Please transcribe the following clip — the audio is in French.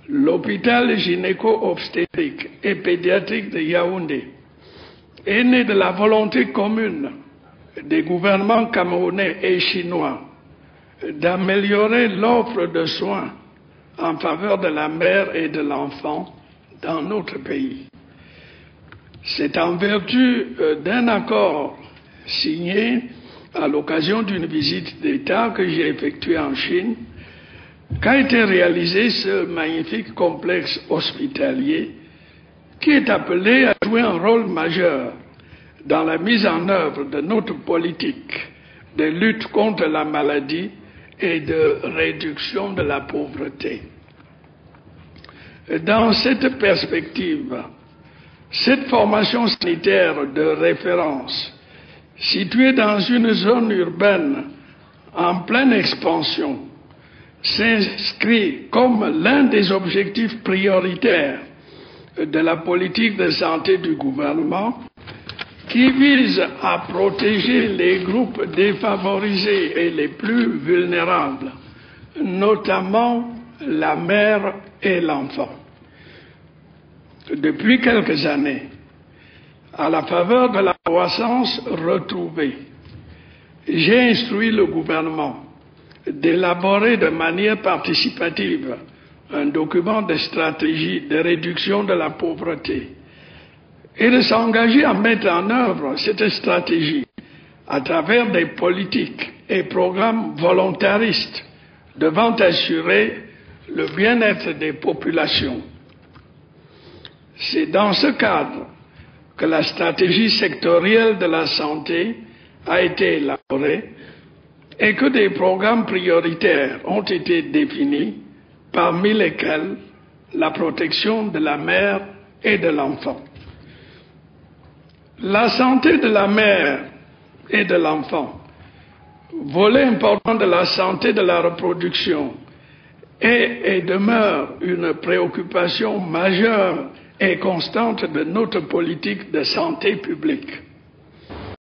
L'hôpital gynéco-obstétrique et pédiatrique de Yaoundé est né de la volonté commune des gouvernements camerounais et chinois d'améliorer l'offre de soins en faveur de la mère et de l'enfant dans notre pays. C'est en vertu d'un accord signé à l'occasion d'une visite d'État que j'ai effectuée en Chine qu'a été réalisé ce magnifique complexe hospitalier qui est appelé à jouer un rôle majeur dans la mise en œuvre de notre politique de lutte contre la maladie et de réduction de la pauvreté. Dans cette perspective, cette formation sanitaire de référence, située dans une zone urbaine en pleine expansion, s'inscrit comme l'un des objectifs prioritaires de la politique de santé du gouvernement qui vise à protéger les groupes défavorisés et les plus vulnérables, notamment la mère et l'enfant. Depuis quelques années, à la faveur de la croissance retrouvée, j'ai instruit le gouvernement d'élaborer de manière participative un document de stratégie de réduction de la pauvreté et de s'engager à mettre en œuvre cette stratégie à travers des politiques et programmes volontaristes devant assurer le bien-être des populations. C'est dans ce cadre que la stratégie sectorielle de la santé a été élaborée et que des programmes prioritaires ont été définis, parmi lesquels la protection de la mère et de l'enfant. La santé de la mère et de l'enfant, volet important de la santé de la reproduction, est et demeure une préoccupation majeure et constante de notre politique de santé publique.